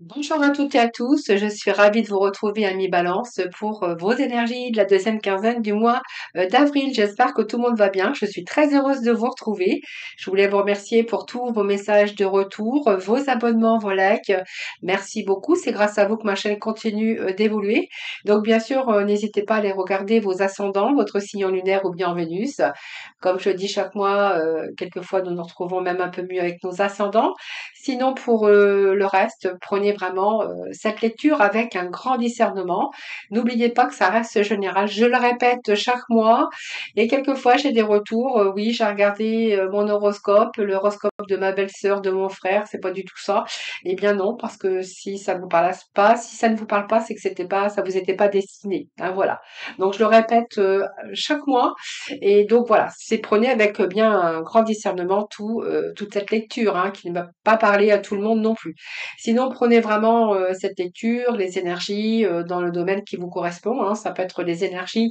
Bonjour à toutes et à tous, je suis ravie de vous retrouver à mi-balance pour vos énergies de la deuxième quinzaine du mois d'avril. J'espère que tout le monde va bien. Je suis très heureuse de vous retrouver. Je voulais vous remercier pour tous vos messages de retour, vos abonnements, vos likes. Merci beaucoup. C'est grâce à vous que ma chaîne continue d'évoluer. Donc bien sûr, n'hésitez pas à aller regarder vos ascendants, votre signe lunaire ou bien Vénus. Comme je dis chaque mois, quelquefois nous nous retrouvons même un peu mieux avec nos ascendants. Sinon, pour le reste, prenez vraiment cette lecture avec un grand discernement. N'oubliez pas que ça reste général. Je le répète chaque mois et quelquequefois j'ai des retours. Oui, j'ai regardé mon horoscope, l'horoscope de ma belle-sœur, de mon frère. C'est pas du tout ça. Eh bien non, parce que si ça vous parle pas, si ça ne vous parle pas, c'est que c'était pas, ça vous était pas destiné. Hein, voilà. Donc je le répète chaque mois et donc voilà, c'est prenez avec bien un grand discernement toute cette lecture, hein, qui ne va pas parler à tout le monde non plus. Sinon, prenez vraiment cette lecture, les énergies dans le domaine qui vous correspond. Hein. Ça peut être les énergies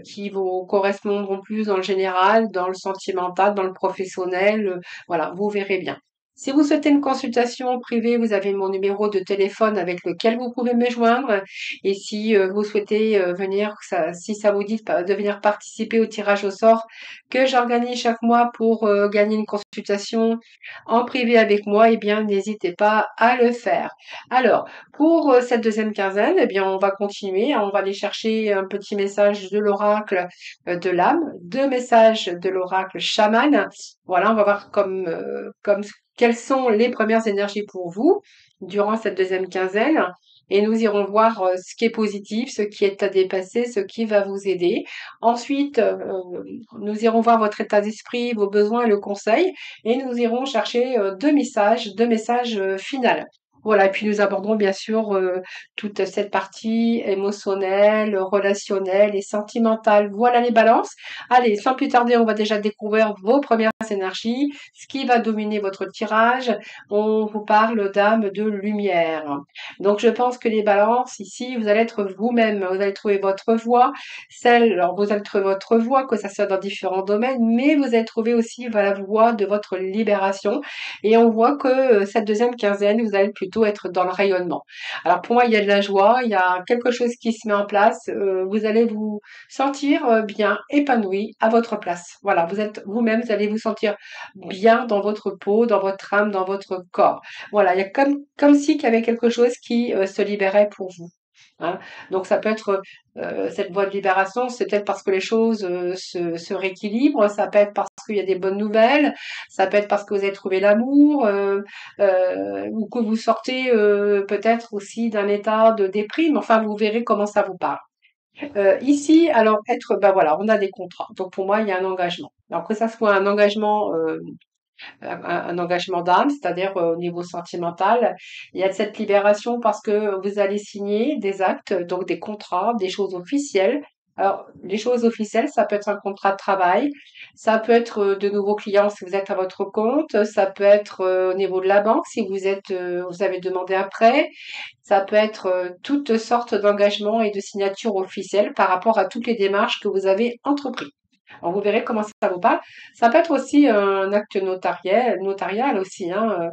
qui vous correspondront plus dans le général, dans le sentimental, dans le professionnel. Voilà, vous verrez bien. Si vous souhaitez une consultation privée, vous avez mon numéro de téléphone avec lequel vous pouvez me joindre. Et si vous souhaitez venir, si ça vous dit de venir participer au tirage au sort que j'organise chaque mois pour gagner une consultation en privé avec moi, eh bien, n'hésitez pas à le faire. Alors, pour cette deuxième quinzaine, eh bien, on va continuer. On va aller chercher un petit message de l'oracle de l'âme, deux messages de l'oracle chaman. Voilà, on va voir quelles sont les premières énergies pour vous durant cette deuxième quinzaine. Et nous irons voir ce qui est positif, ce qui est à dépasser, ce qui va vous aider. Ensuite, nous irons voir votre état d'esprit, vos besoins et le conseil. Et nous irons chercher deux messages finaux. Voilà, et puis nous aborderons bien sûr toute cette partie émotionnelle, relationnelle et sentimentale. Voilà les balances. Allez, sans plus tarder, on va déjà découvrir vos premières énergies, ce qui va dominer votre tirage. On vous parle d'âme de lumière. Donc je pense que les balances, ici, vous allez être vous-même, vous allez trouver votre voie, alors vous allez trouver votre voie, que ça soit dans différents domaines, mais vous allez trouver aussi la voie de votre libération. Et on voit que cette deuxième quinzaine, vous allez plutôt être dans le rayonnement. Alors pour moi, il y a de la joie, il y a quelque chose qui se met en place, vous allez vous sentir bien épanoui à votre place. Voilà, vous êtes vous-même, vous allez vous sentir bien dans votre peau, dans votre âme, dans votre corps. Voilà, il y a comme si qu'il y avait quelque chose qui se libérait pour vous. Hein. Donc ça peut être cette voie de libération, c'est peut-être parce que les choses se rééquilibrent, ça peut être parce qu'il y a des bonnes nouvelles, ça peut être parce que vous avez trouvé l'amour, ou que vous sortez peut-être aussi d'un état de déprime. Enfin, vous verrez comment ça vous parle. Ici, alors ben voilà, on a des contrats. Donc pour moi, il y a un engagement. Alors que ça soit un engagement un engagement d'âme, c'est-à-dire au niveau sentimental. Il y a cette libération parce que vous allez signer des actes, donc des contrats, des choses officielles. Alors, les choses officielles, ça peut être un contrat de travail, ça peut être de nouveaux clients si vous êtes à votre compte, ça peut être au niveau de la banque si vous avez demandé un prêt, ça peut être toutes sortes d'engagements et de signatures officielles par rapport à toutes les démarches que vous avez entreprises. Alors vous verrez comment ça vous parle. Ça peut être aussi un acte notarial aussi. Hein.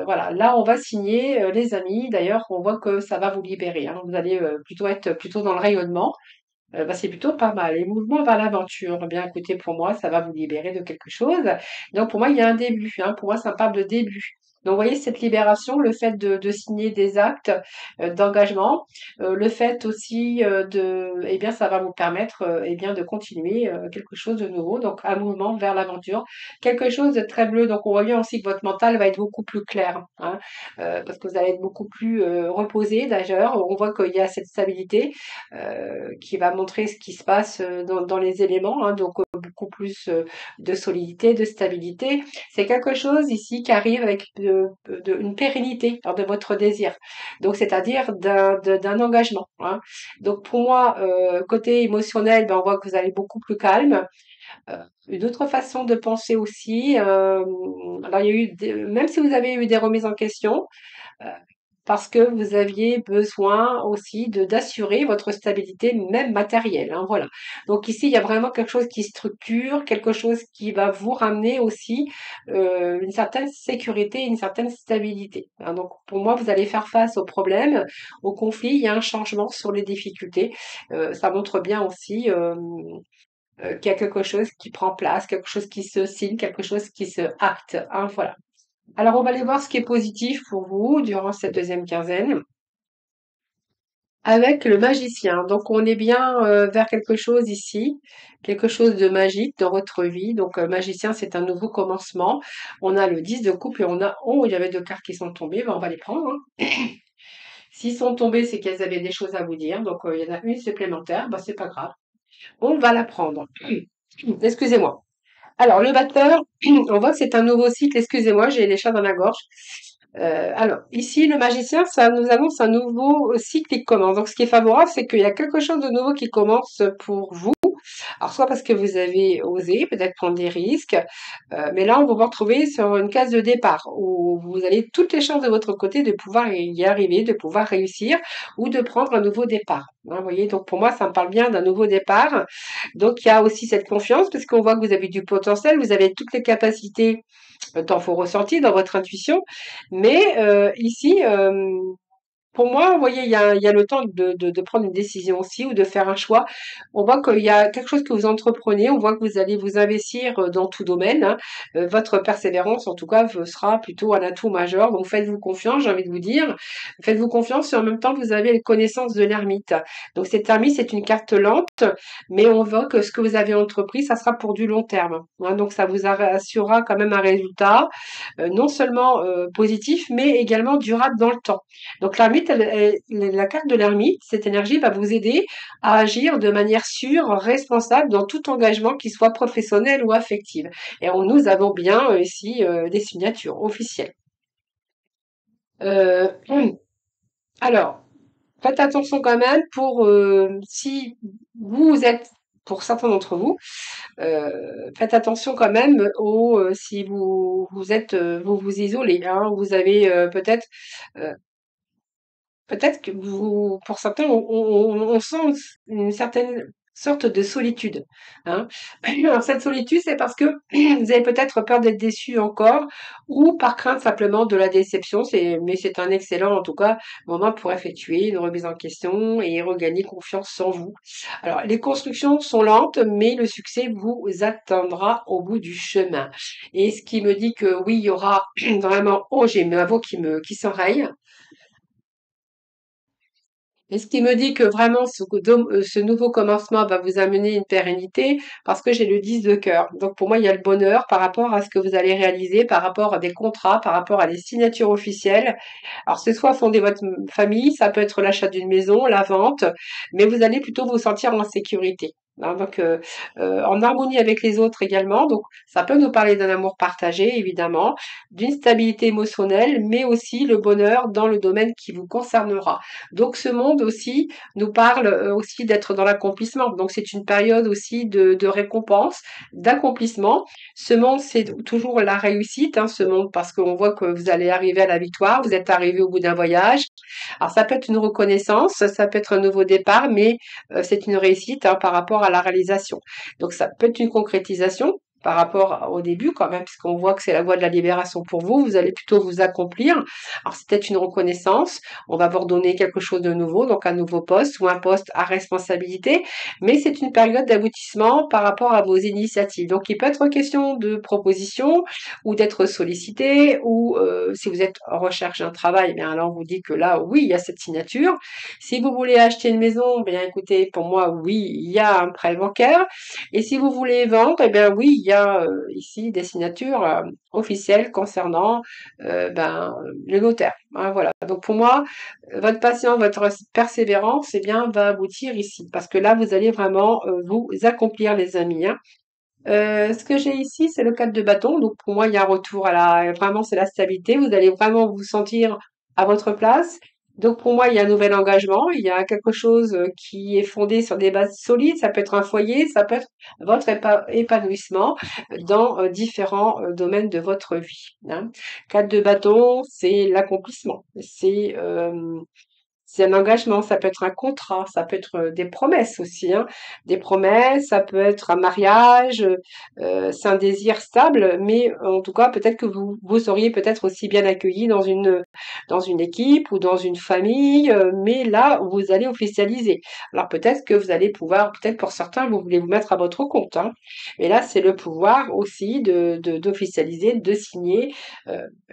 Voilà, là on va signer les amis. D'ailleurs, on voit que ça va vous libérer. Hein. Vous allez plutôt être plutôt dans le rayonnement. Bah, c'est plutôt pas mal. Les mouvements vers l'aventure, eh bien écoutez, pour moi, ça va vous libérer de quelque chose. Donc pour moi, il y a un début. Hein. Pour moi, ça parle de début. Donc vous voyez, cette libération, le fait de signer des actes d'engagement, le fait aussi eh bien, ça va vous permettre eh bien, de continuer quelque chose de nouveau. Donc un mouvement vers l'aventure, quelque chose de très bleu. Donc on voit bien aussi que votre mental va être beaucoup plus clair, hein, parce que vous allez être beaucoup plus reposé. D'ailleurs, on voit qu'il y a cette stabilité qui va montrer ce qui se passe dans les éléments, hein, donc beaucoup plus de solidité, de stabilité. C'est quelque chose ici qui arrive avec une pérennité de votre désir, donc c'est-à-dire d'un engagement. Hein. Donc pour moi, côté émotionnel, ben, on voit que vous allez beaucoup plus calme. Une autre façon de penser aussi, alors il y a eu même si vous avez eu des remises en question, parce que vous aviez besoin aussi d'assurer votre stabilité, même matérielle, hein, voilà. Donc ici, il y a vraiment quelque chose qui structure, quelque chose qui va vous ramener aussi une certaine sécurité, une certaine stabilité, hein. Donc pour moi, vous allez faire face aux problèmes, aux conflits, il y a un changement sur les difficultés. Ça montre bien aussi qu'il y a quelque chose qui prend place, quelque chose qui se signe, quelque chose qui se acte, hein, voilà. Alors, on va aller voir ce qui est positif pour vous durant cette deuxième quinzaine avec le magicien. Donc, on est bien vers quelque chose ici, quelque chose de magique dans votre vie. Donc, magicien, c'est un nouveau commencement. On a le 10 de coupe et on a... Oh, il y avait deux cartes qui sont tombées. Ben, on va les prendre, hein. S'ils sont tombés, c'est qu'elles avaient des choses à vous dire. Donc, il y en a une supplémentaire. Ben, c'est pas grave. On va la prendre. Excusez-moi. Alors, le batteur, on voit que c'est un nouveau cycle. Excusez-moi, j'ai les chats dans la gorge. Alors, ici, le magicien, ça nous annonce un nouveau cycle qui commence. Donc, ce qui est favorable, c'est qu'il y a quelque chose de nouveau qui commence pour vous. Alors, soit parce que vous avez osé peut-être prendre des risques, mais là, on va vous retrouver sur une case de départ où vous avez toutes les chances de votre côté de pouvoir y arriver, de pouvoir réussir ou de prendre un nouveau départ, hein, vous voyez, donc pour moi, ça me parle bien d'un nouveau départ. Donc, il y a aussi cette confiance parce qu'on voit que vous avez du potentiel, vous avez toutes les capacités dans vos ressentis, dans votre intuition. Mais ici, pour moi, vous voyez, il y a le temps de prendre une décision aussi ou de faire un choix. On voit qu'il y a quelque chose que vous entreprenez, on voit que vous allez vous investir dans tout domaine, hein. Votre persévérance, en tout cas, sera plutôt un atout majeur. Donc faites-vous confiance, j'ai envie de vous dire. Faites-vous confiance et en même temps, vous avez les connaissances de l'ermite. Donc cette ermite, c'est une carte lente, mais on voit que ce que vous avez entrepris, ça sera pour du long terme, hein. Donc ça vous assurera quand même un résultat non seulement positif, mais également durable dans le temps. Donc l'ermite, la carte de l'ermite, cette énergie va vous aider à agir de manière sûre, responsable dans tout engagement qui soit professionnel ou affectif. Et nous avons bien ici des signatures officielles. Euh, alors, faites attention quand même pour si vous êtes, pour certains d'entre vous, faites attention quand même si vous êtes vous vous isolez, hein, vous avez euh, peut-être que vous, pour certains, on sent une certaine sorte de solitude, hein. Alors cette solitude, c'est parce que vous avez peut-être peur d'être déçu encore, ou par crainte simplement de la déception. Mais c'est un excellent, en tout cas, moment pour effectuer une remise en question et regagner confiance en vous. Alors les constructions sont lentes, mais le succès vous atteindra au bout du chemin. Et ce qui me dit que oui, il y aura vraiment, oh, j'ai ma voix qui s'enraye. Et ce qui me dit que vraiment ce nouveau commencement va vous amener une pérennité parce que j'ai le 10 de cœur. Donc pour moi, il y a le bonheur par rapport à ce que vous allez réaliser, par rapport à des contrats, par rapport à des signatures officielles. Alors c'est soit fonder votre famille, ça peut être l'achat d'une maison, la vente, mais vous allez plutôt vous sentir en sécurité, hein. Donc en harmonie avec les autres également. Donc ça peut nous parler d'un amour partagé, évidemment, d'une stabilité émotionnelle, mais aussi le bonheur dans le domaine qui vous concernera. Donc ce monde aussi nous parle aussi d'être dans l'accomplissement. Donc c'est une période aussi de récompense, d'accomplissement. Ce monde, c'est toujours la réussite, hein, ce monde, parce qu'on voit que vous allez arriver à la victoire, vous êtes arrivé au bout d'un voyage. Alors ça peut être une reconnaissance, ça peut être un nouveau départ, mais c'est une réussite, hein, par rapport à la réalisation. Donc ça peut être une concrétisation par rapport au début quand même, puisqu'on voit que c'est la voie de la libération pour vous, vous allez plutôt vous accomplir. Alors c'est peut-être une reconnaissance, on va vous redonner quelque chose de nouveau, donc un nouveau poste ou un poste à responsabilité, mais c'est une période d'aboutissement par rapport à vos initiatives. Donc il peut être question de proposition ou d'être sollicité, ou si vous êtes en recherche d'un travail, eh bien alors on vous dit que là, oui, il y a cette signature. Si vous voulez acheter une maison, eh bien écoutez, pour moi, oui, il y a un prêt bancaire. Et si vous voulez vendre, eh bien oui, il y a ici des signatures officielles concernant le notaire, hein, voilà. Donc pour moi, votre patience, votre persévérance, eh bien, va aboutir ici. Parce que là, vous allez vraiment vous accomplir, les amis, hein. Ce que j'ai ici, c'est le 4 de bâton. Donc pour moi, il y a un retour à vraiment, c'est la stabilité. Vous allez vraiment vous sentir à votre place. Donc pour moi, il y a un nouvel engagement, il y a quelque chose qui est fondé sur des bases solides. Ça peut être un foyer, ça peut être votre épanouissement dans différents domaines de votre vie, hein. 4 de bâton, c'est l'accomplissement, c'est un engagement, ça peut être un contrat, ça peut être des promesses aussi, hein. Des promesses, ça peut être un mariage, c'est un désir stable, mais en tout cas, peut-être que vous seriez peut-être aussi bien accueilli dans une équipe ou dans une famille, mais là, vous allez officialiser. Alors peut-être que vous allez pouvoir, peut-être pour certains, vous voulez vous mettre à votre compte, hein. Mais là, c'est le pouvoir aussi d'officialiser, de signer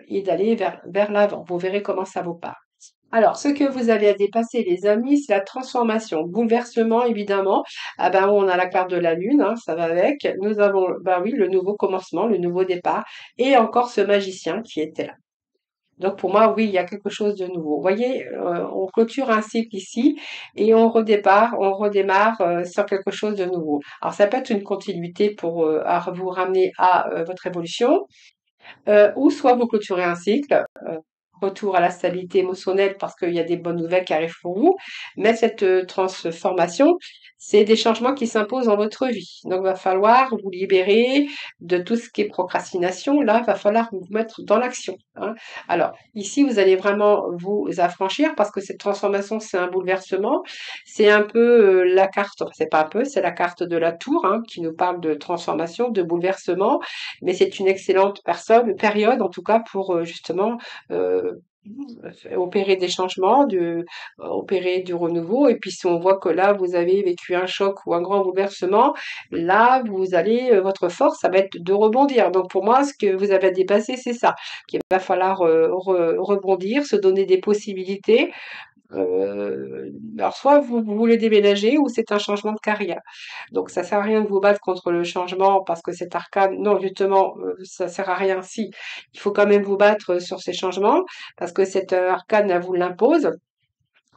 et d'aller vers l'avant. Vous verrez comment ça vous part. Alors, ce que vous avez à dépasser, les amis, c'est la transformation. Bouleversement, évidemment. Ah ben, on a la carte de la lune, hein, ça va avec. Nous avons, ben oui, le nouveau commencement, le nouveau départ, et encore ce magicien qui était là. Donc, pour moi, oui, il y a quelque chose de nouveau. Vous voyez, on clôture un cycle ici et on redémarre sur quelque chose de nouveau. Alors, ça peut être une continuité pour vous ramener à votre évolution, ou soit vous clôturez un cycle, retour à la stabilité émotionnelle parce qu'il y a des bonnes nouvelles qui arrivent pour vous. Mais cette transformation, c'est des changements qui s'imposent dans votre vie. Donc, il va falloir vous libérer de tout ce qui est procrastination. Là, il va falloir vous mettre dans l'action, hein. Alors, ici, vous allez vraiment vous affranchir parce que cette transformation, c'est un bouleversement. C'est un peu la carte, c'est pas un peu, c'est la carte de la tour, hein, qui nous parle de transformation, de bouleversement. Mais c'est une excellente période en tout cas pour justement euh, opérer des changements, opérer du renouveau. Et puis si on voit que là, vous avez vécu un choc ou un grand bouleversement, là, vous allez, votre force, ça va être de rebondir. Donc pour moi, ce que vous avez à dépasser, c'est ça, qu'il va falloir rebondir, se donner des possibilités. Alors soit vous voulez déménager ou c'est un changement de carrière. Donc ça sert à rien de vous battre contre le changement parce que cet arcane, non justement, ça sert à rien si. Il faut quand même vous battre sur ces changements parce que cet arcane elle vous l'impose.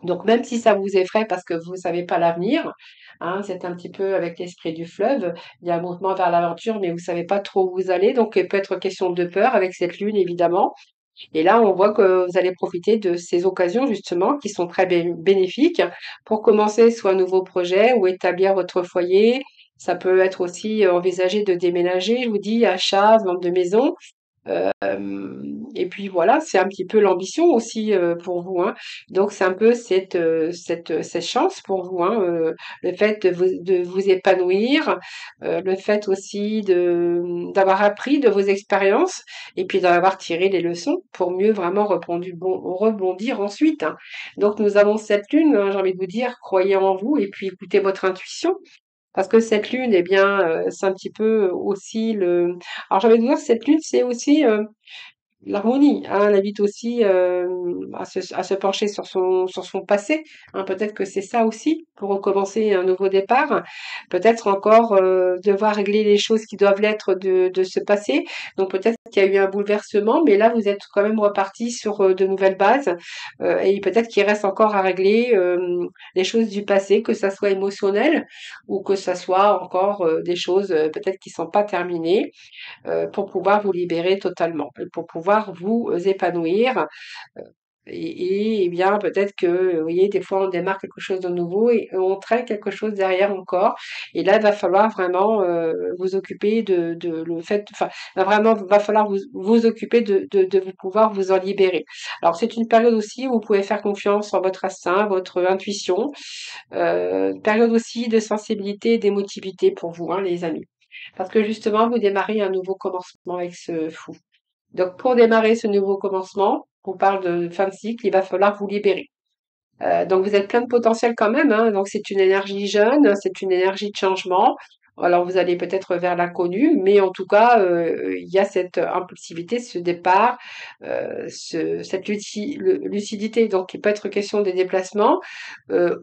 Donc même si ça vous effraie parce que vous savez pas l'avenir, hein, c'est un petit peu avec l'esprit du fleuve, il y a un mouvement vers l'aventure, mais vous savez pas trop où vous allez, donc il peut être question de peur avec cette lune évidemment. Et là, on voit que vous allez profiter de ces occasions justement qui sont très bénéfiques pour commencer soit un nouveau projet ou établir votre foyer. Ça peut être aussi envisager de déménager, je vous dis, achat, vente de maison. Et puis voilà, c'est un petit peu l'ambition aussi pour vous, hein. Donc c'est un peu cette chance pour vous, hein, le fait de vous épanouir, le fait aussi d'avoir appris de vos expériences et puis d'en avoir tiré les leçons pour mieux vraiment rebondir ensuite, hein. Donc nous avons cette lune, hein, j'ai envie de vous dire, croyez en vous et puis écoutez votre intuition. Parce que cette lune, eh bien, c'est un petit peu aussi alors j'avais de dire cette lune, c'est aussi l'harmonie, hein, elle invite aussi à se pencher sur son passé, hein. Peut-être que c'est ça aussi, pour recommencer un nouveau départ. Peut-être encore devoir régler les choses qui doivent l'être de ce passé. Donc peut-être qu'il y a eu un bouleversement, mais là vous êtes quand même reparti sur de nouvelles bases. Et peut-être qu'il reste encore à régler les choses du passé, que ça soit émotionnel ou que ça soit encore des choses peut-être qui sont pas terminées pour pouvoir vous libérer totalement, pour pouvoir vous épanouir. Et bien, peut-être que, vous voyez, des fois, on démarre quelque chose de nouveau et on traîne quelque chose derrière encore. Et là, il va falloir vraiment vous occuper de le fait, enfin, va falloir vous occuper de vous pouvoir vous en libérer. Alors, c'est une période aussi où vous pouvez faire confiance en votre instinct, votre intuition. Une période aussi de sensibilité et d'émotivité pour vous, hein, les amis. Parce que justement, vous démarrez un nouveau commencement avec ce fou. Donc, pour démarrer ce nouveau commencement, on parle de fin de cycle, il va falloir vous libérer. Donc, vous êtes plein de potentiel quand même, hein. Donc, c'est une énergie jeune, c'est une énergie de changement. Alors, vous allez peut-être vers l'inconnu, mais en tout cas, il y a cette impulsivité, ce départ, cette lucidité. Donc, il peut être question des déplacements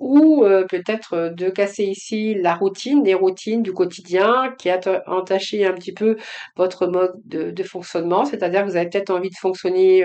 ou peut-être de casser ici la routine, les routines du quotidien qui a entaché un petit peu votre mode de fonctionnement. C'est-à-dire que vous avez peut-être envie de fonctionner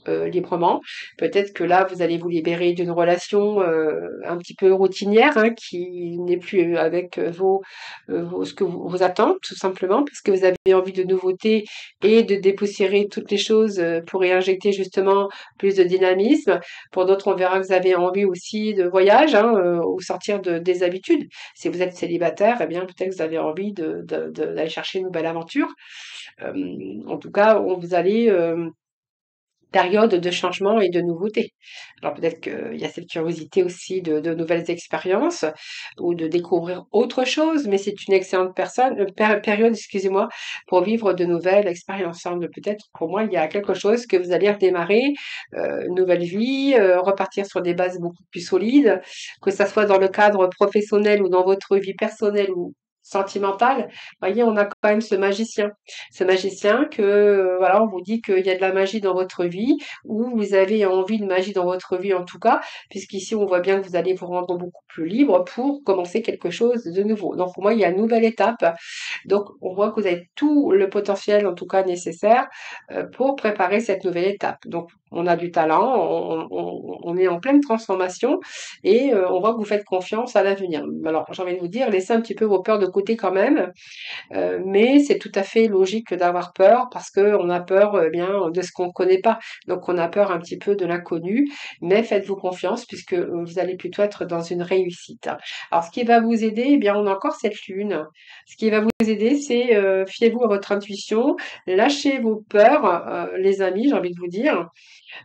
librement. Peut-être que là, vous allez vous libérer d'une relation un petit peu routinière, hein, qui n'est plus avec ce que vos attentes, tout simplement, parce que vous avez envie de nouveautés et de dépoussiérer toutes les choses pour y injecter justement plus de dynamisme. Pour d'autres, on verra que vous avez envie aussi de voyage, hein, ou sortir des habitudes. Si vous êtes célibataire, eh bien peut-être que vous avez envie d'aller chercher une nouvelle aventure. Euh, En tout cas, vous allez période de changement et de nouveauté. Alors peut-être qu'il y a cette curiosité aussi de nouvelles expériences ou de découvrir autre chose, mais c'est une excellente période, excusez-moi, pour vivre de nouvelles expériences, hein. Peut-être pour moi, il y a quelque chose que vous allez redémarrer, une nouvelle vie, repartir sur des bases beaucoup plus solides, que ça soit dans le cadre professionnel ou dans votre vie personnelle ou sentimentale. Voyez, on a quand même ce magicien que voilà, on vous dit qu'il y a de la magie dans votre vie, ou vous avez envie de magie dans votre vie en tout cas, puisqu'ici on voit bien que vous allez vous rendre beaucoup plus libre pour commencer quelque chose de nouveau. Donc pour moi, il y a une nouvelle étape. Donc on voit que vous avez tout le potentiel en tout cas nécessaire pour préparer cette nouvelle étape. Donc on a du talent, on est en pleine transformation et on voit que vous faites confiance à l'avenir. Alors j'ai envie de vous dire, laissez un petit peu vos peurs de côté quand même, mais c'est tout à fait logique d'avoir peur parce que on a peur bien de ce qu'on ne connaît pas. Donc on a peur un petit peu de l'inconnu, mais faites-vous confiance puisque vous allez plutôt être dans une réussite. Alors ce qui va vous aider, eh bien on a encore cette lune. Ce qui va vous aider, c'est fiez-vous à votre intuition, lâchez vos peurs, les amis, j'ai envie de vous dire.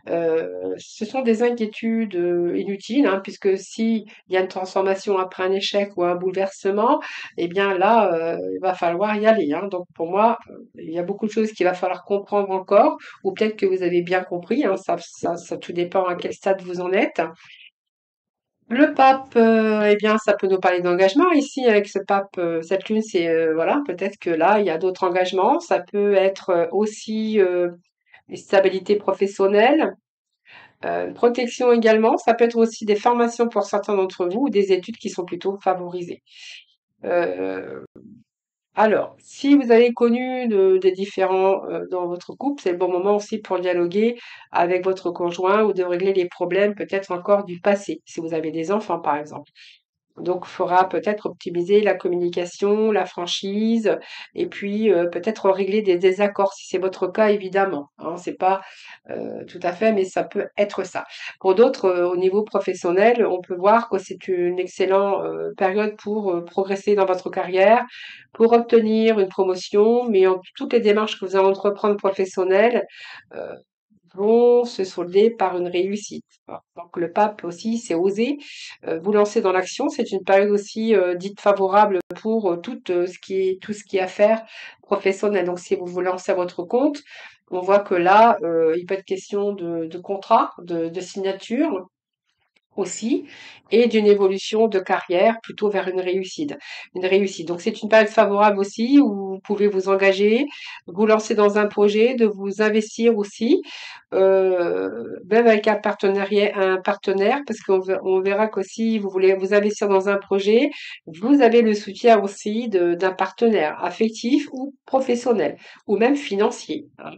Ce sont des inquiétudes inutiles, hein, puisque s'il y a une transformation après un échec ou un bouleversement, eh bien là, il va falloir y aller, hein. Donc pour moi, il y a beaucoup de choses qu'il va falloir comprendre encore, ou peut-être que vous avez bien compris, hein, ça tout dépend à quel stade vous en êtes. Le pape, eh bien, ça peut nous parler d'engagement ici avec ce pape, cette lune, c'est voilà, peut-être que là, il y a d'autres engagements. Ça peut être aussi une stabilité professionnelle. Protection également, ça peut être aussi des formations pour certains d'entre vous ou des études qui sont plutôt favorisées. Euh, alors, si vous avez connu des différends dans votre couple, c'est le bon moment aussi pour dialoguer avec votre conjoint ou de régler les problèmes peut-être encore du passé, si vous avez des enfants par exemple. Donc, il faudra peut-être optimiser la communication, la franchise, et puis peut-être régler des désaccords si c'est votre cas, évidemment, hein. C'est pas tout à fait, mais ça peut être ça. Pour d'autres, au niveau professionnel, on peut voir que c'est une excellente période pour progresser dans votre carrière, pour obtenir une promotion, mais toutes les démarches que vous allez entreprendre professionnelles, euh, vont se solder par une réussite. Voilà. Donc le pape aussi, c'est oser vous lancer dans l'action. C'est une période aussi dite favorable pour tout ce qui est affaires professionnelles. Donc si vous vous lancez à votre compte, on voit que là, il peut être question de contrat, de signature aussi, et d'une évolution de carrière plutôt vers une réussite. Une réussite. Donc c'est une période favorable aussi où vous pouvez vous engager, vous lancer dans un projet, de vous investir aussi, même avec un partenaire, parce on verra qu'aussi vous voulez vous investir dans un projet, vous avez le soutien aussi d'un partenaire affectif ou professionnel, ou même financier, hein.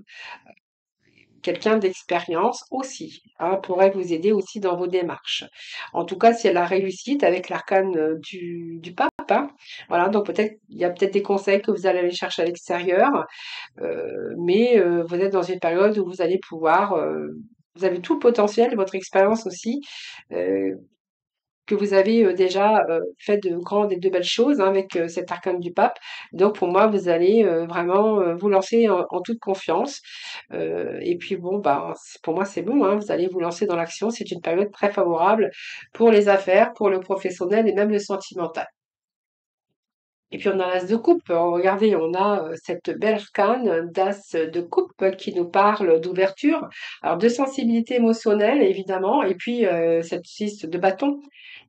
Quelqu'un d'expérience aussi, hein, pourrait vous aider aussi dans vos démarches. En tout cas, c'est la réussite avec l'arcane du pape, hein. Voilà, donc peut-être il y a peut-être des conseils que vous allez aller chercher à l'extérieur, mais vous êtes dans une période où vous allez pouvoir, vous avez tout le potentiel, votre expérience aussi, euh, que vous avez déjà fait de grandes et de belles choses, hein, avec cet arcane du pape. Donc pour moi, vous allez vraiment vous lancer en toute confiance. Et puis bon, bah, pour moi, c'est bon, hein, vous allez vous lancer dans l'action. C'est une période très favorable pour les affaires, pour le professionnel et même le sentimental. Et puis on a l'as de coupe. Regardez, on a cette belle arcane d'as de coupe qui nous parle d'ouverture, alors de sensibilité émotionnelle évidemment, et puis cette 6 de bâton.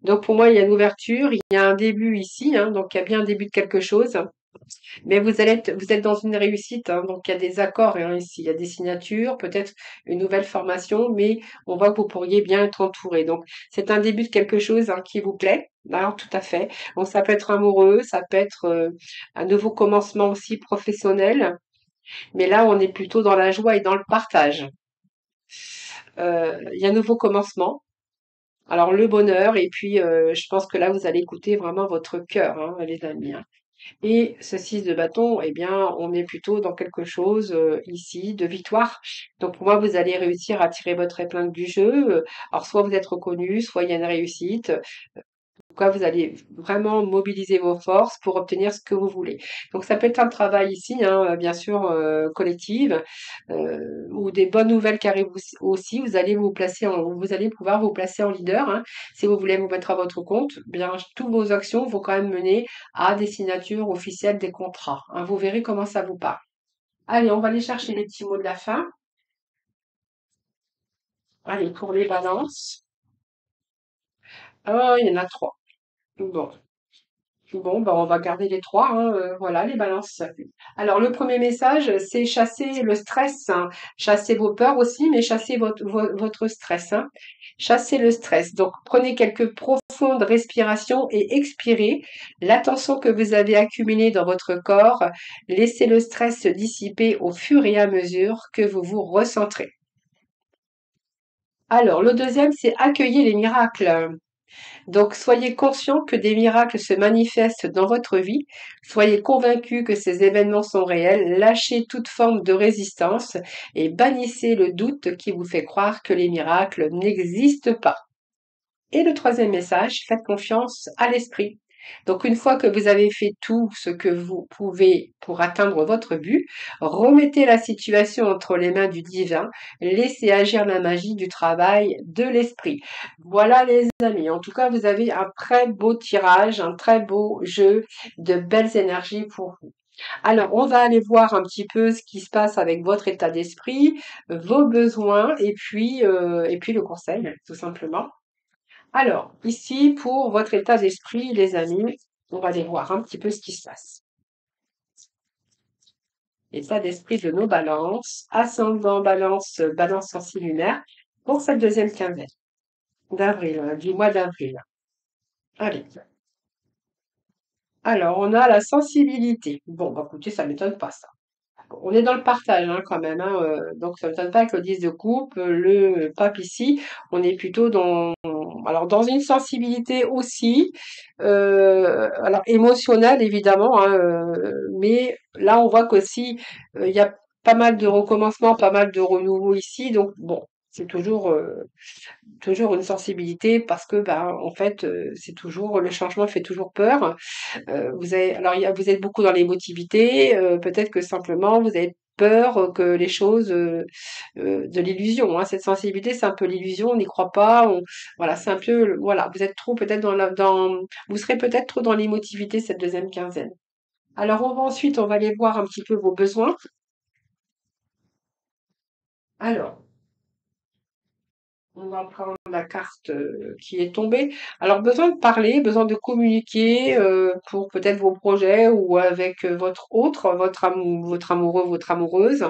Donc pour moi, il y a une ouverture, il y a un début ici, hein, donc il y a bien un début de quelque chose. Mais vous êtes dans une réussite, hein, donc il y a des accords hein, ici, il y a des signatures, peut-être une nouvelle formation, mais on voit que vous pourriez bien être entouré. Donc c'est un début de quelque chose hein, qui vous plaît. Alors tout à fait. Donc ça peut être amoureux, ça peut être un nouveau commencement aussi professionnel, mais là on est plutôt dans la joie et dans le partage. Il y a un nouveau commencement. Alors le bonheur et puis je pense que là vous allez écouter vraiment votre cœur, hein, les amis, hein. Et ce 6 de bâton, eh bien, on est plutôt dans quelque chose ici de victoire. Donc pour moi, vous allez réussir à tirer votre épingle du jeu. Alors soit vous êtes reconnu, soit il y a une réussite. Quoi, vous allez vraiment mobiliser vos forces pour obtenir ce que vous voulez. Donc ça peut être un travail ici, hein, bien sûr, collective, ou des bonnes nouvelles qui arrivent aussi. Vous allez pouvoir vous placer en leader, hein. Si vous voulez vous mettre à votre compte, bien toutes vos actions vont quand même mener à des signatures officielles des contrats, hein. Vous verrez comment ça vous part. Allez, on va aller chercher les petits mots de la fin. Allez, pour les balances. Oh, il y en a trois. Bon. Bon, bah, on va garder les trois, hein, voilà, les balances. Alors, le premier message, c'est chasser le stress, hein. Chasser vos peurs aussi, mais chasser votre stress, hein. Chasser le stress. Donc, prenez quelques profondes respirations et expirez la tension que vous avez accumulée dans votre corps. Laissez le stress se dissiper au fur et à mesure que vous vous recentrez. Alors, le deuxième, c'est accueillir les miracles. Donc, soyez conscient que des miracles se manifestent dans votre vie. Soyez convaincu que ces événements sont réels. Lâchez toute forme de résistance et bannissez le doute qui vous fait croire que les miracles n'existent pas. Et le troisième message, faites confiance à l'esprit. Donc une fois que vous avez fait tout ce que vous pouvez pour atteindre votre but, remettez la situation entre les mains du divin, laissez agir la magie du travail de l'esprit. Voilà les amis, en tout cas vous avez un très beau tirage, un très beau jeu de belles énergies pour vous. Alors, on va aller voir un petit peu ce qui se passe avec votre état d'esprit, vos besoins et puis le conseil, tout simplement. Alors, ici, pour votre état d'esprit, les amis, on va aller voir un petit peu ce qui se passe. État d'esprit de nos balances, ascendant balance, balance sensible lunaire, pour cette deuxième quinzaine d'avril, du mois d'avril. Allez. Alors, on a la sensibilité. Bon, bah, écoutez, ça m'étonne pas, ça. On est dans le partage, hein, quand même, hein, donc ça ne m'étonne pas que le 10 de coupe, le pape ici, on est plutôt dans une sensibilité aussi, alors émotionnelle évidemment, hein, mais là on voit qu'aussi il y a pas mal de recommencements, pas mal de renouveau ici, donc bon, c'est toujours une sensibilité parce que ben en fait c'est toujours le changement fait toujours peur. Vous êtes beaucoup dans l'émotivité, peut-être que simplement vous avez peur que les choses de l'illusion, hein. Cette sensibilité, c'est un peu l'illusion, on n'y croit pas, voilà, c'est un peu, voilà, vous êtes trop peut-être vous serez peut-être trop dans l'émotivité cette deuxième quinzaine. Alors on va aller voir un petit peu vos besoins. Alors, on va prendre la carte qui est tombée. Alors, besoin de parler, besoin de communiquer pour peut-être vos projets ou avec votre amoureux, votre amoureuse.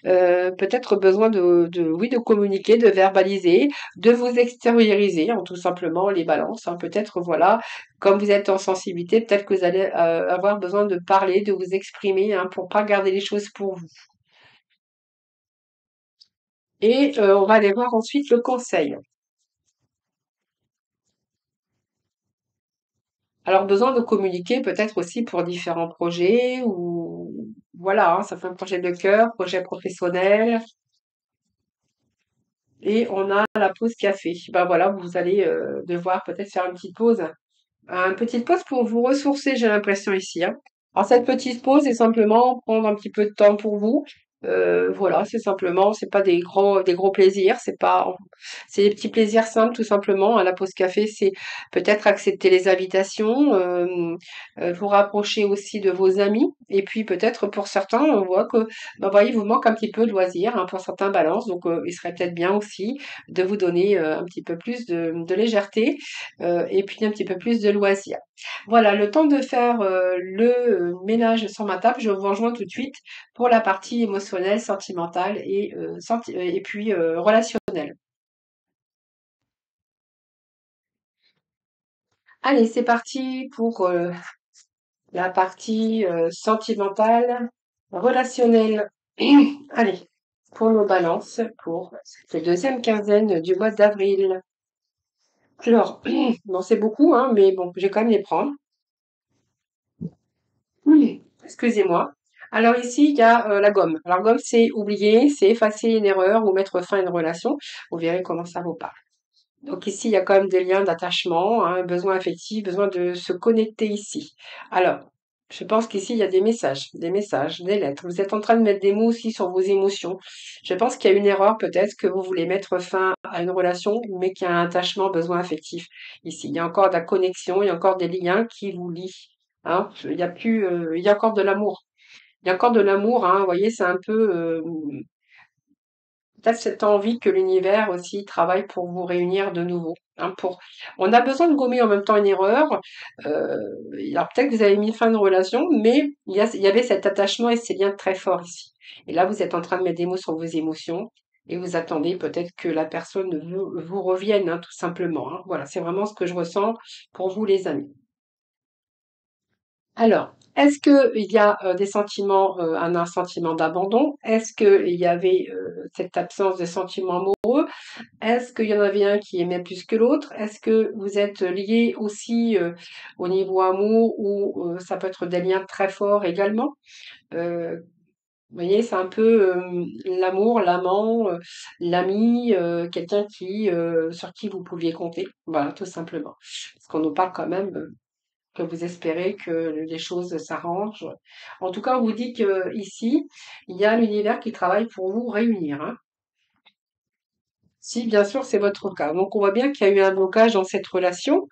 Peut-être besoin oui, de communiquer, de verbaliser, de vous extérioriser, hein, tout simplement, les balances, hein. Peut-être, voilà, comme vous êtes en sensibilité, peut-être que vous allez avoir besoin de parler, de vous exprimer, hein, pour pas garder les choses pour vous. Et on va aller voir ensuite le conseil. Alors, besoin de communiquer peut-être aussi pour différents projets ou voilà, hein, ça fait un projet de cœur, projet professionnel. Et on a la pause café. Ben voilà, vous allez devoir peut-être faire une petite pause. Une petite pause pour vous ressourcer, j'ai l'impression ici, hein. Alors cette petite pause, c'est simplement prendre un petit peu de temps pour vous. Voilà, c'est simplement, c'est pas des gros plaisirs, c'est des petits plaisirs simples tout simplement. À la pause café, c'est peut-être accepter les invitations, vous rapprocher aussi de vos amis, et puis peut-être pour certains, on voit que, ben voyez, il vous manque un petit peu de loisirs, hein, pour certains balances, donc il serait peut-être bien aussi de vous donner un petit peu plus de légèreté, et puis un petit peu plus de loisirs. Voilà, le temps de faire le ménage sur ma table, je vous rejoins tout de suite pour la partie émotionnelle, sentimentale et puis relationnelle. Allez, c'est parti pour la partie sentimentale, relationnelle. Allez. pour nos balances pour cette deuxième quinzaine du mois d'avril. Alors, bon, c'est beaucoup, hein, mais bon, je vais quand même les prendre. Oui. Excusez-moi. Alors ici, il y a la gomme. Alors gomme, c'est oublier, c'est effacer une erreur ou mettre fin à une relation. Vous verrez comment ça vous parle. Donc ici, il y a quand même des liens d'attachement, hein, besoin affectif, besoin de se connecter ici. Alors, je pense qu'ici, il y a des messages, des lettres. Vous êtes en train de mettre des mots aussi sur vos émotions. Je pense qu'il y a une erreur peut-être que vous voulez mettre fin à une relation, mais qu'il y a un attachement, besoin affectif ici. Il y a encore de la connexion, il y a encore des liens qui vous lient. Hein. Il y a plus, il y a encore de l'amour. Il y a encore de l'amour, hein. Vous voyez, c'est un peu peut-être cette envie que l'univers aussi travaille pour vous réunir de nouveau. Hein, on a besoin de gommer en même temps une erreur. Euh, alors peut-être que vous avez mis fin à une relation, mais il y avait cet attachement et ces liens très forts ici. Et là, vous êtes en train de mettre des mots sur vos émotions et vous attendez peut-être que la personne vous revienne, hein, tout simplement. Hein. Voilà, c'est vraiment ce que je ressens pour vous, les amis. Alors, est-ce que il y a des sentiments, un sentiment d'abandon? Est-ce qu'il y avait cette absence de sentiments amoureux? Est-ce qu'il y en avait un qui aimait plus que l'autre? Est-ce que vous êtes liés aussi au niveau amour ou ça peut être des liens très forts également? Vous voyez, c'est un peu l'amour, l'amant, l'ami, quelqu'un sur qui vous pouviez compter. Voilà, tout simplement. Parce qu'on nous parle quand même que vous espérez que les choses s'arrangent. En tout cas, on vous dit que ici, il y a l'univers qui travaille pour vous réunir. Hein. Si, bien sûr, c'est votre cas. Donc, on voit bien qu'il y a eu un blocage dans cette relation.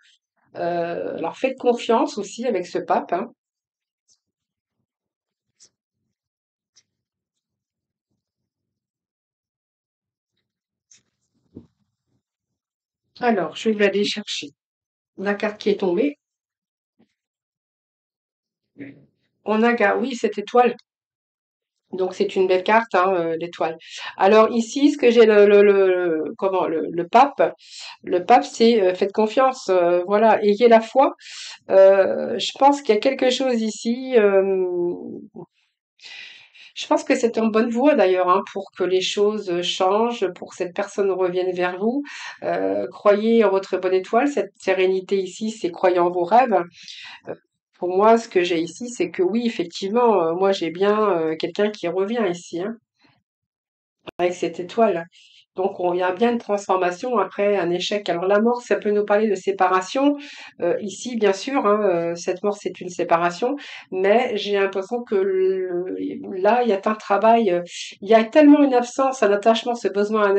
Alors, faites confiance aussi avec ce pape. Hein. Alors, je vais aller chercher la carte qui est tombée. On a, oui, cette étoile. Donc, c'est une belle carte, hein, l'étoile. Alors, ici, ce que j'ai comment, le pape, c'est faites confiance, voilà, ayez la foi. Je pense qu'il y a quelque chose ici. Je pense que c'est en bonne voie d'ailleurs hein, pour que les choses changent, pour que cette personne revienne vers vous. Croyez en votre bonne étoile. Cette sérénité ici, c'est croyez en vos rêves. Euh, pour moi, ce que j'ai ici, c'est que oui, effectivement, moi j'ai bien quelqu'un qui revient ici. Hein avec cette étoile. Donc, on vient bien de transformation après un échec. Alors, la mort, ça peut nous parler de séparation. Ici, bien sûr, hein, cette mort, c'est une séparation, mais j'ai l'impression que là, il y a un travail, il y a tellement une absence, un attachement, ce besoin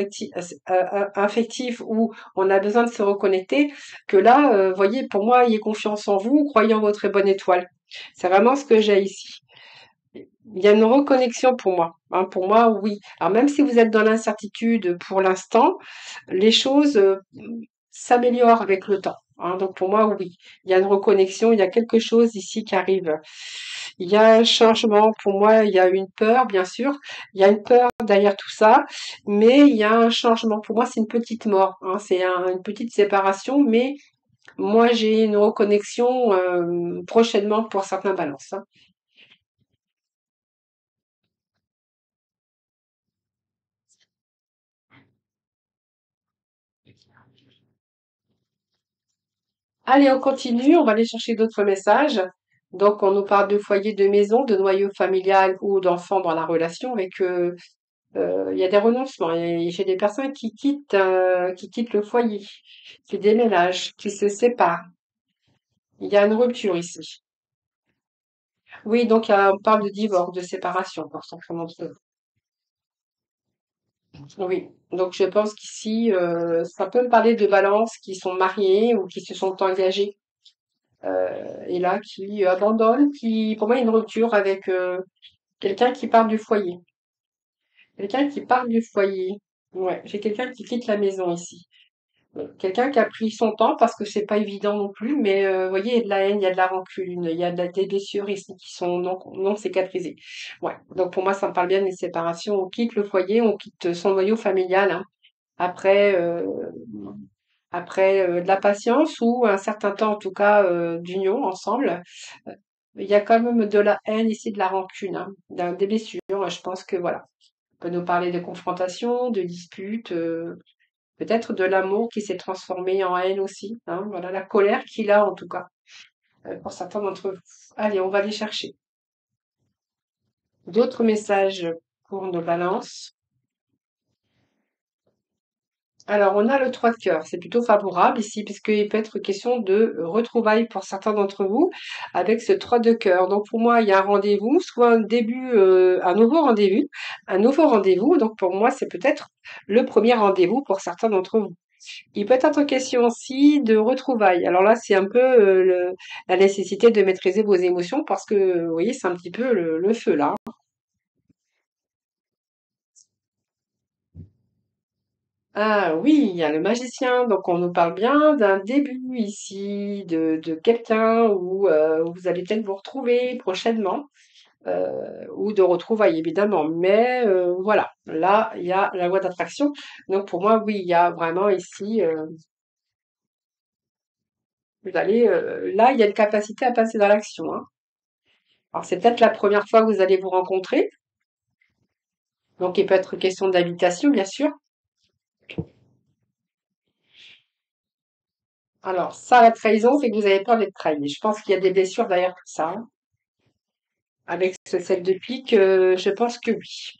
affectif où on a besoin de se reconnecter, que là, voyez, pour moi, ayez confiance en vous, croyez en votre bonne étoile. C'est vraiment ce que j'ai ici. Il y a une reconnexion pour moi. Hein, pour moi, oui. Alors même si vous êtes dans l'incertitude pour l'instant, les choses s'améliorent avec le temps. Hein, donc pour moi, oui. Il y a une reconnexion, il y a quelque chose ici qui arrive. Il y a un changement. Pour moi, il y a une peur, bien sûr. Il y a une peur derrière tout ça, mais il y a un changement. Pour moi, c'est une petite mort. Hein, c'est une petite séparation, mais moi, j'ai une reconnexion prochainement pour certains balances. Hein. Allez, on continue, on va aller chercher d'autres messages. Donc, on nous parle de foyer, de maison, de noyau familial ou d'enfants dans la relation avec il y a des renoncements. J'ai des personnes qui quittent le foyer, qui déménagent, qui se séparent. Il y a une rupture ici. Oui, donc on parle de divorce, de séparation pour certains d'entre eux. Oui, donc je pense qu'ici, ça peut me parler de balances qui sont mariées ou qui se sont engagées et là qui abandonne, qui pour moi il y a une rupture avec quelqu'un qui part du foyer. Quelqu'un qui part du foyer. Ouais, j'ai quelqu'un qui quitte la maison ici. Quelqu'un qui a pris son temps parce que c'est pas évident non plus, mais vous voyez, il y a de la haine, il y a de la rancune, il y a des blessures ici qui sont non cicatrisées. Ouais, donc pour moi ça me parle bien des séparations. On quitte le foyer, on quitte son noyau familial hein, après de la patience ou un certain temps en tout cas d'union ensemble. Euh, Il y a quand même de la haine ici, de la rancune, hein, des blessures. Je pense que voilà. On peut nous parler de confrontation, de disputes, peut-être de l'amour qui s'est transformé en haine aussi, hein, voilà, la colère qu'il a en tout cas, pour certains d'entre vous. Allez, on va les chercher. D'autres messages pour nos balances. Alors, on a le 3 de cœur, c'est plutôt favorable ici, puisqu'il peut être question de retrouvailles pour certains d'entre vous avec ce 3 de cœur. Donc, pour moi, il y a un rendez-vous, soit un début, un nouveau rendez-vous. Donc, pour moi, c'est peut-être le premier rendez-vous pour certains d'entre vous. Il peut être question aussi de retrouvailles. Alors là, c'est un peu la nécessité de maîtriser vos émotions parce que, vous voyez, c'est un petit peu le feu là. Ah oui, il y a le magicien, donc on nous parle bien d'un début ici, de quelqu'un où vous allez peut-être vous retrouver prochainement, ou de retrouvailles évidemment. Mais voilà, là, il y a la loi d'attraction. Donc pour moi, oui, il y a vraiment ici, là, il y a une capacité à passer dans l'action, hein. Alors c'est peut-être la première fois que vous allez vous rencontrer, donc il peut être question d'invitation, bien sûr. Alors ça, la trahison, c'est que vous avez peur d'être trahi. Je pense qu'il y a des blessures derrière tout ça, hein. Avec ce set de pique, je pense que oui.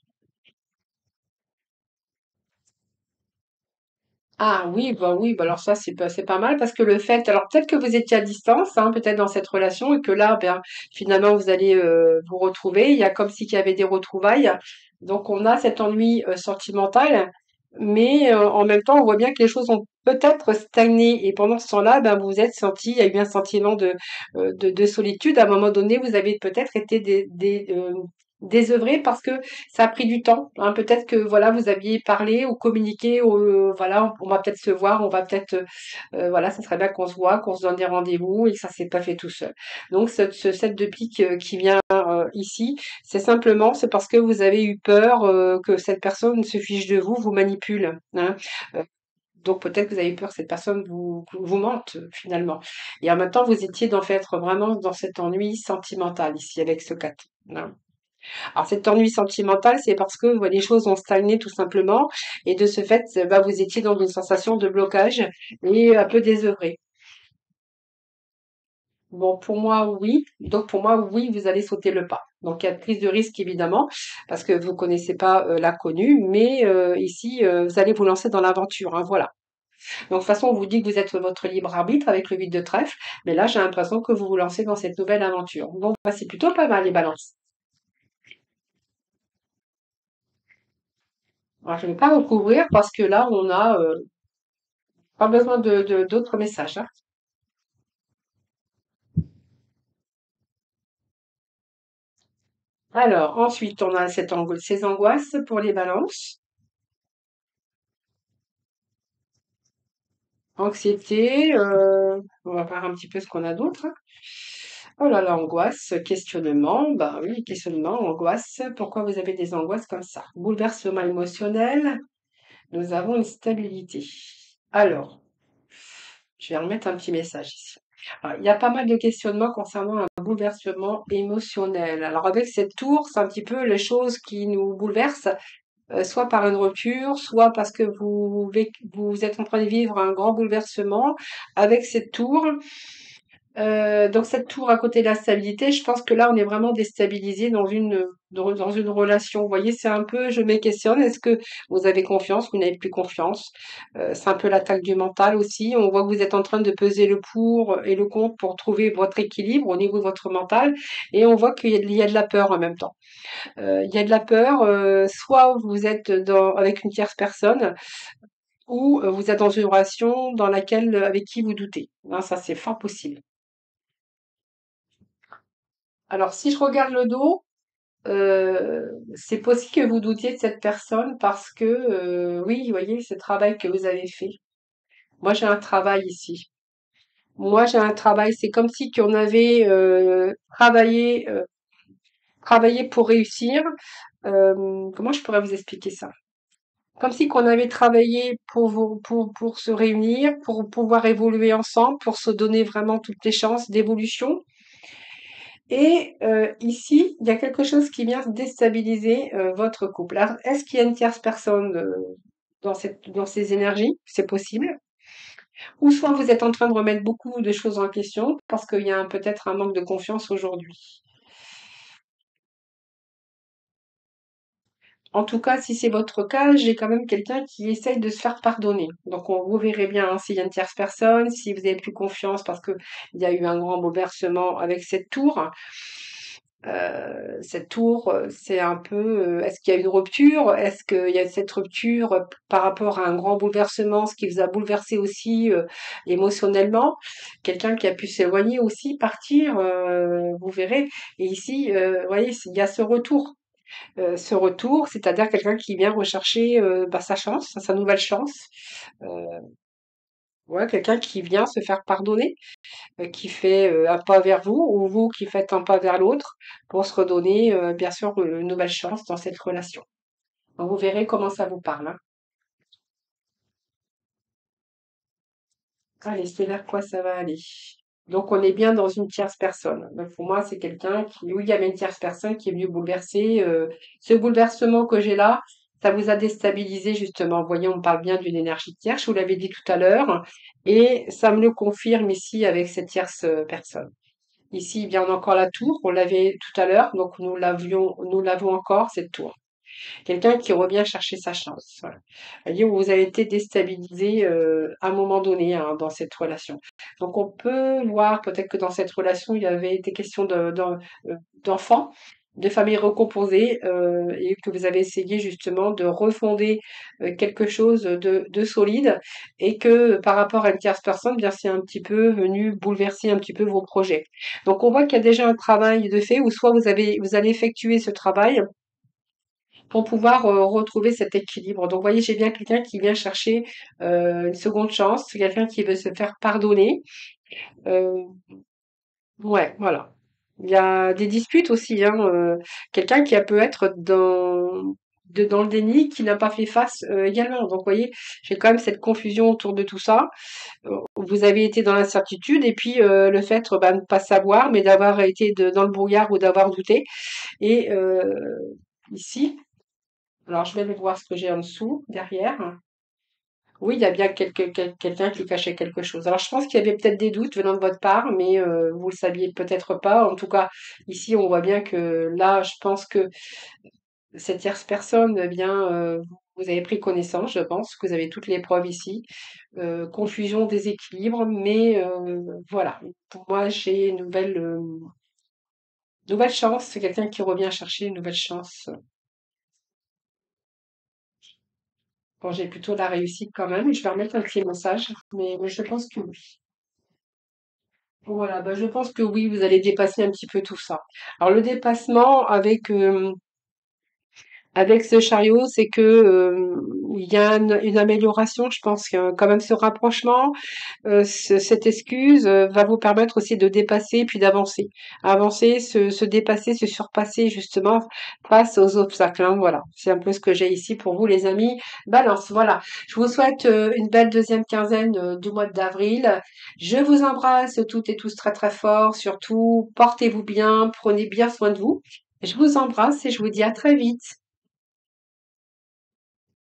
Ah oui, bah alors ça c'est pas mal parce que le fait, alors peut-être que vous étiez à distance, hein, peut-être dans cette relation et que là, ben, finalement vous allez vous retrouver. Il y a comme si qu'il y avait des retrouvailles. Donc on a cet ennui sentimental, mais en même temps on voit bien que les choses ont peut-être stagné et pendant ce temps-là, ben vous vous êtes senti, il y a eu un sentiment de solitude. À un moment donné, vous avez peut-être été désœuvré parce que ça a pris du temps, hein. Peut-être que voilà, vous aviez parlé ou communiqué, ou, voilà, on va peut-être se voir, on va peut-être, voilà, ça serait bien qu'on se voit, qu'on se donne des rendez-vous et que ça s'est pas fait tout seul. Donc ce set de pique qui vient ici, c'est parce que vous avez eu peur que cette personne se fiche de vous, vous manipule, hein. Euh, donc peut-être que vous avez eu peur que cette personne vous mente finalement. Et en même temps, vous étiez dans fait vraiment dans cet ennui sentimental ici avec ce 4. Alors cet ennui sentimental, c'est parce que les choses ont stagné tout simplement et de ce fait, bah, vous étiez dans une sensation de blocage et un peu désœuvré. Bon, pour moi, oui. Donc pour moi, oui, vous allez sauter le pas. Donc il y a de prise de risque évidemment parce que vous connaissez pas l'inconnu, mais ici, vous allez vous lancer dans l'aventure, hein, voilà. Donc de toute façon, on vous dit que vous êtes votre libre arbitre avec le vide de trèfle, mais là, j'ai l'impression que vous vous lancez dans cette nouvelle aventure. Bon, bah, c'est plutôt pas mal les balances. Alors je ne vais pas recouvrir parce que là, on a pas besoin d'autres messages, hein. Alors, ensuite, on a ces angoisses pour les balances. Anxiété, on va voir un petit peu ce qu'on a d'autre, hein. Oh là là, angoisse, questionnement, bah oui, questionnement, angoisse. Pourquoi vous avez des angoisses comme ça? Bouleversement émotionnel, nous avons une stabilité. Alors, je vais remettre un petit message ici. Alors, il y a pas mal de questionnements concernant un bouleversement émotionnel. Alors, avec cette tour, c'est un petit peu les choses qui nous bouleversent, soit par une rupture, soit parce que vous êtes en train de vivre un grand bouleversement avec cette tour. Donc cette tour à côté de la stabilité, je pense que là, on est vraiment déstabilisé dans une relation. Vous voyez, c'est un peu, je me questionne, est-ce que vous avez confiance, vous n'avez plus confiance? C'est un peu l'attaque du mental aussi. On voit que vous êtes en train de peser le pour et le contre pour trouver votre équilibre au niveau de votre mental, et on voit qu'il y a de la peur en même temps. Il y a de la peur, soit vous êtes avec une tierce personne, ou vous êtes dans une relation dans laquelle, avec qui vous doutez, hein, ça c'est fort possible. Alors si je regarde le dos, c'est possible que vous doutiez de cette personne parce que, oui, vous voyez, ce travail que vous avez fait. Moi, j'ai un travail ici. Moi, j'ai un travail, c'est comme si qu'on avait travaillé pour réussir. Comment je pourrais vous expliquer ça? Comme si qu'on avait travaillé pour se réunir, pour pouvoir évoluer ensemble, pour se donner vraiment toutes les chances d'évolution. Et ici, il y a quelque chose qui vient déstabiliser votre couple. Alors, est-ce qu'il y a une tierce personne dans ces énergies? C'est possible. Ou soit vous êtes en train de remettre beaucoup de choses en question parce qu'il y a peut-être un manque de confiance aujourd'hui. En tout cas, si c'est votre cas, j'ai quand même quelqu'un qui essaye de se faire pardonner. Donc, vous verrez bien hein, s'il y a une tierce personne, si vous avez plus confiance parce que il y a eu un grand bouleversement avec cette tour. Cette tour, c'est un peu, est-ce qu'il y a une rupture? Est-ce qu'il y a cette rupture par rapport à un grand bouleversement, ce qui vous a bouleversé aussi émotionnellement? Quelqu'un qui a pu s'éloigner aussi, partir, vous verrez. Et ici, vous voyez, il y a ce retour, c'est-à-dire quelqu'un qui vient rechercher bah, sa chance, sa nouvelle chance. Euh, ouais, quelqu'un qui vient se faire pardonner, qui fait un pas vers vous, ou vous qui faites un pas vers l'autre, pour se redonner, bien sûr, une nouvelle chance dans cette relation. Donc, vous verrez comment ça vous parle. Hein. Allez, c'est vers quoi ça va aller. Donc, on est bien dans une tierce personne. Donc, pour moi, c'est quelqu'un qui, oui, il y avait une tierce personne qui est venue bouleverser. Ce bouleversement que j'ai là, ça vous a déstabilisé, justement. Vous voyez, on parle bien d'une énergie tierce, je vous l'avais dit tout à l'heure. Et ça me le confirme ici avec cette tierce personne. Ici, eh bien, on a encore la tour, on l'avait tout à l'heure, donc nous l'avons encore, cette tour. Quelqu'un qui revient chercher sa chance. Voilà. Voyez, où vous avez été déstabilisé à un moment donné hein, dans cette relation. Donc on peut voir peut-être que dans cette relation, il y avait des questions d'enfants, de familles recomposées, et que vous avez essayé justement de refonder quelque chose de solide, et que par rapport à une tierce personne, bien c'est un petit peu venu bouleverser un petit peu vos projets. Donc on voit qu'il y a déjà un travail de fait, ou soit vous allez effectuer ce travail pour pouvoir retrouver cet équilibre. Donc, vous voyez, j'ai bien quelqu'un qui vient chercher une seconde chance, quelqu'un qui veut se faire pardonner. Euh, ouais, voilà. Il y a des disputes aussi, hein, quelqu'un qui a peut être dans le déni, qui n'a pas fait face également. Donc, vous voyez, j'ai quand même cette confusion autour de tout ça. Vous avez été dans l'incertitude et puis le fait bah, de ne pas savoir, mais d'avoir été dans le brouillard ou d'avoir douté. Et ici, alors, je vais aller voir ce que j'ai en dessous, derrière. Oui, il y a bien quelqu'un qui cachait quelque chose. Alors, je pense qu'il y avait peut-être des doutes venant de votre part, mais vous le saviez peut-être pas. En tout cas, ici, on voit bien que là, je pense que cette tierce personne, eh bien, vous avez pris connaissance, je pense, que vous avez toutes les preuves ici. Confusion, déséquilibre, mais voilà. Pour moi, j'ai une nouvelle chance. C'est quelqu'un qui revient chercher une nouvelle chance. Bon, j'ai plutôt la réussite quand même. Je vais remettre un petit message, mais je pense que oui. Voilà, bah, je pense que oui, vous allez dépasser un petit peu tout ça. Alors le dépassement avec ce chariot, c'est que il y a une amélioration, je pense que quand même ce rapprochement, cette excuse va vous permettre aussi de dépasser puis d'avancer. Avancer, se dépasser, se surpasser justement face aux obstacles. Hein, voilà, c'est un peu ce que j'ai ici pour vous les amis. Balance, voilà. Je vous souhaite une belle deuxième quinzaine du mois d'avril. Je vous embrasse toutes et tous très très fort. Surtout, portez-vous bien, prenez bien soin de vous. Je vous embrasse et je vous dis à très vite.